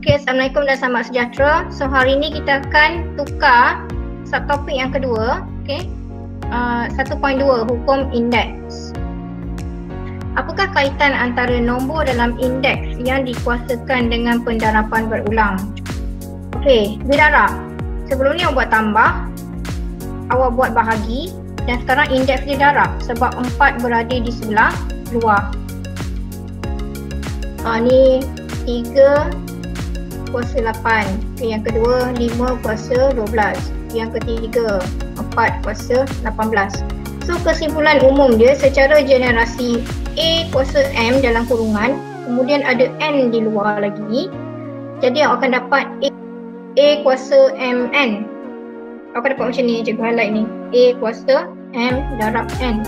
Okay, Assalamualaikum dan selamat sejahtera. So hari ini kita akan tukar subtopik yang kedua. Okay, 1.2 hukum indeks. Apakah kaitan antara nombor dalam indeks yang dikuasakan dengan pendarapan berulang? Okay, didarab. Sebelum ni awak buat tambah, awak buat bahagi, dan sekarang indeks didarab sebab 4 berada di sebelah luar. Ni 3 kuasa 8. Okay, yang kedua 5 kuasa 12. Yang ketiga 4 kuasa 18. So kesimpulan umum dia secara generasi A kuasa M dalam kurungan, kemudian ada N di luar lagi. Jadi awak akan dapat A kuasa MN. Awak akan dapat macam ni, cikgu highlight ni. A kuasa M darab N.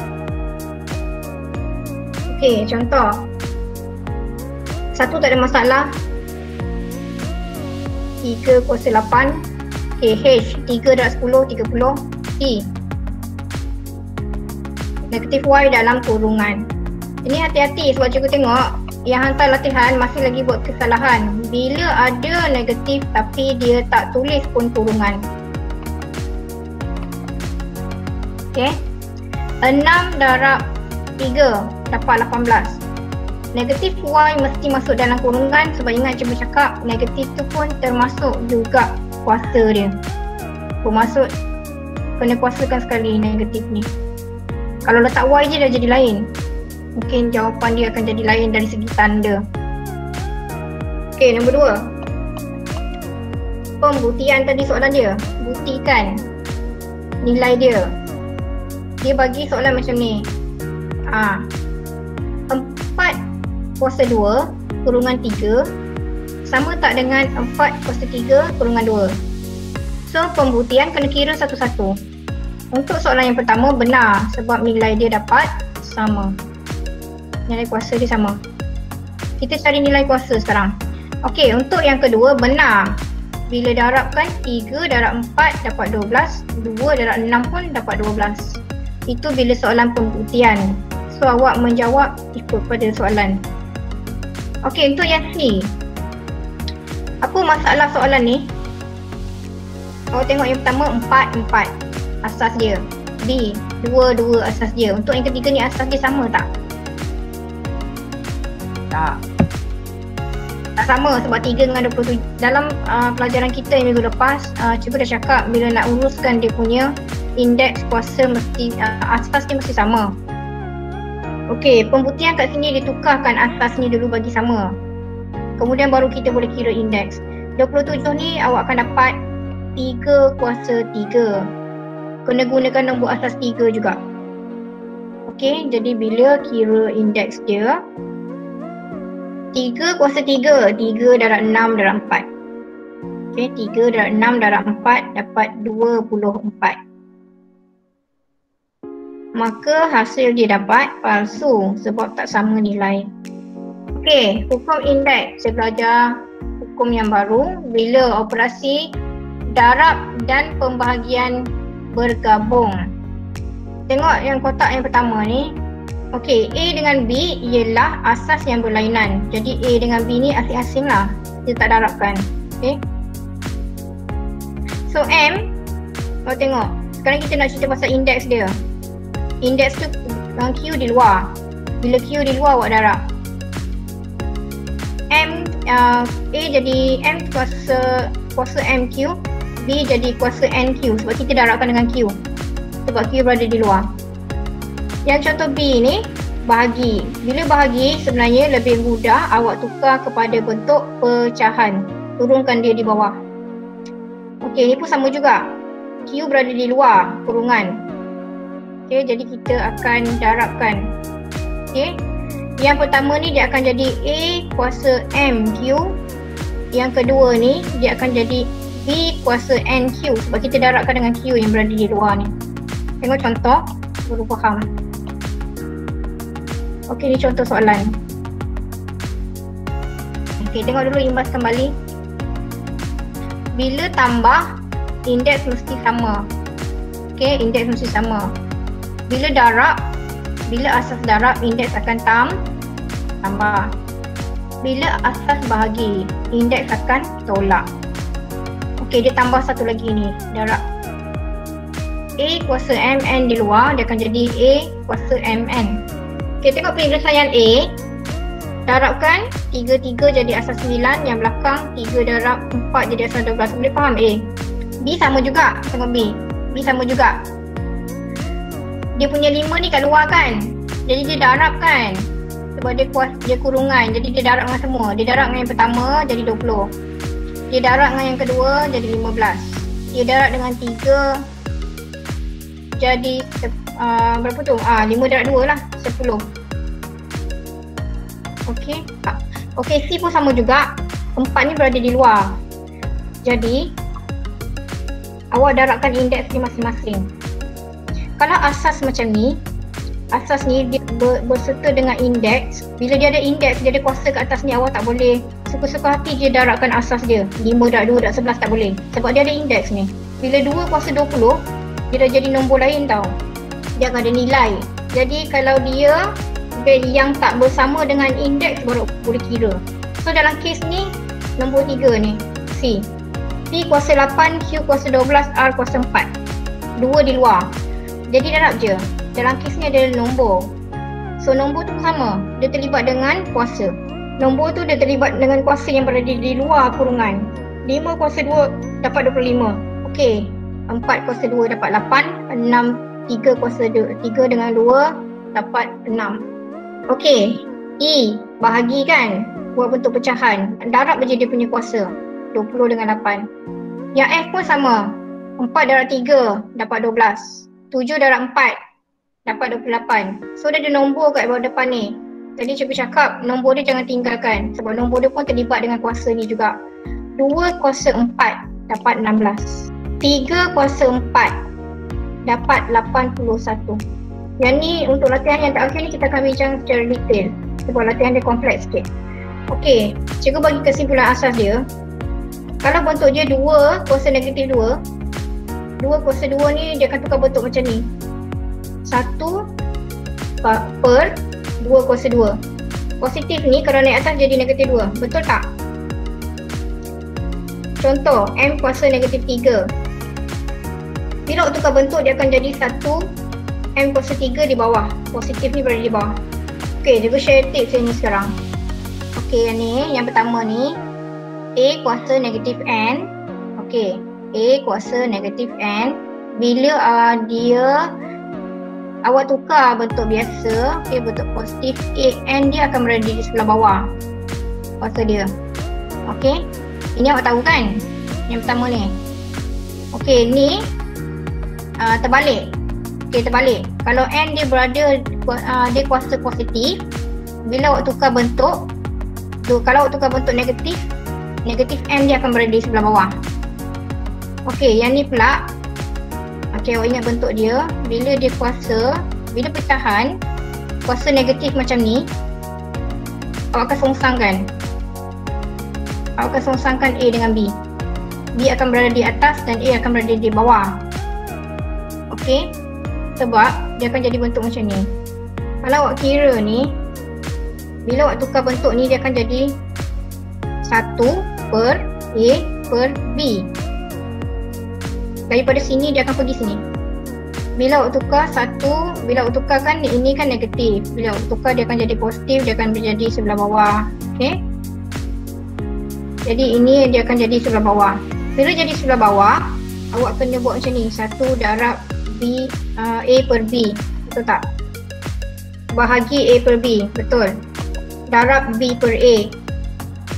Okay, contoh. Satu tak ada masalah. 3 kuasa 8. Okay, H 3 darab 10, 30. T negatif Y dalam kurungan. Ini hati-hati sebab cikgu tengok yang hantar latihan masih lagi buat kesalahan. Bila ada negatif tapi dia tak tulis pun kurungan. Okay, 6 darab 3 dapat 18. Negatif Y mesti masuk dalam kurungan sebab ingat cikgu cakap negatif tu pun termasuk juga kuasa dia. Bermaksud kena kuasakan sekali negatif ni. Kalau letak Y je dah jadi lain. Mungkin jawapan dia akan jadi lain dari segi tanda. Okey, nombor 2. Pembuktian tadi soalan dia. Buktikan nilai dia. Dia bagi soalan macam ni. 4 kuasa 2 kurungan 3 sama tak dengan 4 kuasa 3 kurungan 2. So pembuktian kena kira satu-satu. Untuk soalan yang pertama benar sebab nilai dia dapat sama. Nilai kuasa dia sama. Kita cari nilai kuasa sekarang. Okey, untuk yang kedua benar. Bila darabkan 3 darab 4 dapat 12, 2 darab 6 pun dapat 12. Itu bila soalan pembuktian. So awak menjawab ikut pada soalan. Okey, untuk yang C. Apa masalah soalan ni? Awak tengok yang pertama 4 asas dia. B 2 asas dia. Untuk yang ketiga ni asas dia sama tak? Tak sama sebab 3 dengan 27. Dalam pelajaran kita yang minggu lepas, cikgu dah cakap bila nak uruskan dia punya indeks kuasa mesti asas dia mesti sama. Okey, pembuktian kat sini ditukarkan asas ni dulu bagi sama. Kemudian baru kita boleh kira indeks. 27 ni awak akan dapat 3 kuasa 3. Kena gunakan nombor asas 3 juga. Okey, jadi bila kira indeks dia 3 kuasa 3, 3 darab 6 darab 4. Okey, 3 darab 6 darab 4 dapat 24. Maka hasil dia dapat palsu sebab tak sama nilai. Okey, hukum indeks. Saya belajar hukum yang baru bila operasi darab dan pembahagian bergabung. Tengok yang kotak yang pertama ni. Okey, A dengan B ialah asas yang berlainan. Jadi A dengan B ni asing-asing lah. Dia tak darabkan. Okey. So M, kau tengok. Sekarang kita nak cerita pasal indeks dia. Indeks tu Q di luar. Bila Q di luar awak darab. A jadi M kuasa MQ, B jadi kuasa NQ sebab kita darabkan dengan Q. Sebab Q berada di luar. Yang contoh B ni bahagi. Bila bahagi sebenarnya lebih mudah awak tukar kepada bentuk pecahan. Turunkan dia di bawah. Okey, ni pun sama juga. Q berada di luar kurungan. Okey, jadi kita akan darabkan. Okey. Yang pertama ni dia akan jadi A kuasa MQ. Yang kedua ni dia akan jadi B kuasa NQ sebab kita darabkan dengan Q yang berada di luar ni. Tengok contoh, baru faham. Okey, ni contoh soalan. Okey, tengok dulu imbas kembali. Bila tambah, indeks mesti sama. Okey, indeks mesti sama. Bila darab, bila asas darab, indeks akan tambah. Bila asas bahagi, indeks akan tolak. Okey, dia tambah satu lagi ni, darab. A kuasa MN di luar, dia akan jadi A kuasa MN. Okey, tengok penyelesaian A. Darabkan 3 jadi asas 9, yang belakang 3 darab 4 jadi asas 12. Boleh faham A? B sama juga, tengok B. B sama juga. Dia punya 5 ni kat luar kan, jadi dia darab kan, sebab dia kurungan, jadi dia darab dengan semua. Dia darab dengan yang pertama jadi 20. Dia darab dengan yang kedua jadi 15. Dia darab dengan 3 jadi berapa tu? 5 darab 2 lah, 10. Okey. Okey, C pun sama juga. 4 ni berada di luar. Jadi awak darabkan indeks dia masing-masing. Kalau asas macam ni, asas ni dia berserta dengan indeks. Bila dia ada indeks, dia ada kuasa kat atas ni, awak tak boleh suka-suka hati je darabkan asas dia 5 darab 2 darab 11, tak boleh. Sebab dia ada indeks ni. Bila 2 kuasa 20, dia dah jadi nombor lain tau. Dia akan ada nilai. Jadi kalau dia yang tak bersama dengan indeks baru boleh kira. So dalam kes ni, nombor 3 ni, C. P kuasa 8, Q kuasa 12, R kuasa 4. 2 di luar. Jadi darab je. Dalam kes ni ada nombor. So nombor tu sama. Dia terlibat dengan kuasa. Nombor tu dia terlibat dengan kuasa yang berada di luar kurungan. 5 kuasa 2 dapat 25. Okey. 4 kuasa 2 dapat 8. 6, 3 kuasa 3 dengan 2 dapat 6. Okey. E. Bahagi kan. Buat bentuk pecahan. Darab je dia punya kuasa. 20 dengan 8. Yang F pun sama. 4 darab 3 dapat 12. 7 darab 4 dapat 28. So dia ada nombor kat bawah depan ni. Tadi cikgu cakap nombor dia jangan tinggalkan, sebab nombor dia pun terlibat dengan kuasa ni juga. 2 kuasa 4 dapat 16. 3 kuasa 4 dapat 81. Yang ni untuk latihan yang terakhir ni kita akan bincang secara detail, sebab latihan dia kompleks sikit. Okey, cikgu bagi kesimpulan asas dia. Kalau bentuk dia 2 kuasa negatif 2, 2 kuasa 2 ni dia akan tukar bentuk macam ni. 1 per 2 kuasa 2. Positif ni kalau naik atas jadi negatif 2. Betul tak? Contoh, M kuasa negatif 3. Bila awak tukar bentuk dia akan jadi 1 M kuasa 3 di bawah. Positif ni berada di bawah. Okey, cikgu share tips ni sekarang. Okey, yang ni, yang pertama ni A kuasa negatif N. Okey, A kuasa negatif N. Bila dia awak tukar bentuk biasa, okay, bentuk positif A, N dia akan berada di sebelah bawah kuasa dia. Okey, ini awak tahu kan yang pertama ni. Okey, ni terbalik. Okey, terbalik. Kalau N dia berada dia kuasa positif, bila awak tukar bentuk tu, kalau awak tukar bentuk negatif, negatif M dia akan berada di sebelah bawah. Okey, yang ni pula. Okey, awak ingat bentuk dia. Bila dia kuasa, bila pecahan kuasa negatif macam ni, awak akan songsangkan. Awak akan songsangkan A dengan B. B akan berada di atas dan A akan berada di bawah. Okey, sebab dia akan jadi bentuk macam ni. Kalau awak kira ni, bila awak tukar bentuk ni, dia akan jadi 1 per A per B. Daripada sini dia akan pergi sini. Bila awak tukar 1, bila awak tukar kan ini kan negatif. Bila awak tukar dia akan jadi positif, dia akan menjadi sebelah bawah. Okey. Jadi ini dia akan jadi sebelah bawah. Bila jadi sebelah bawah, awak kena buat macam ni. 1 darab B, A per B. Betul tak? Bahagi A per B. Betul. Darab B per A.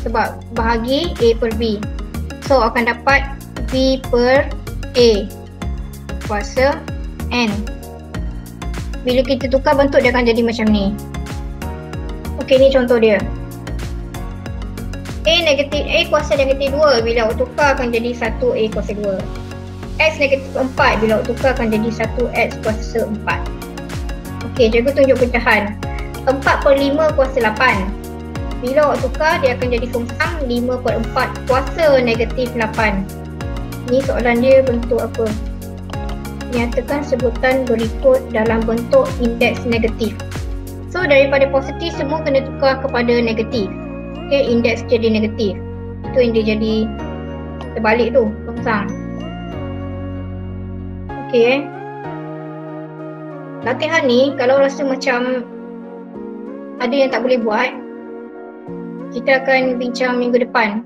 Sebab bahagi A per B. So akan dapat B per A kuasa N. Bila kita tukar bentuk dia akan jadi macam ni. Okey, ni contoh dia. A kuasa negatif 2 bila awak tukar akan jadi 1 A kuasa 2. X negatif 4 bila awak tukar akan jadi 1 X kuasa 4. Okey, cikgu tunjuk pecahan. 4 per 5 kuasa 8. Bila awak tukar dia akan jadi songsang 5 per 4 kuasa negatif 8. Ni soalan dia bentuk apa? Nyatakan sebutan berikut dalam bentuk indeks negatif. So daripada positif semua kena tukar kepada negatif. Okay, indeks jadi negatif. Itu yang dia jadi terbalik tu, kosong. Okay. Latihan ni kalau rasa macam ada yang tak boleh buat, kita akan bincang minggu depan.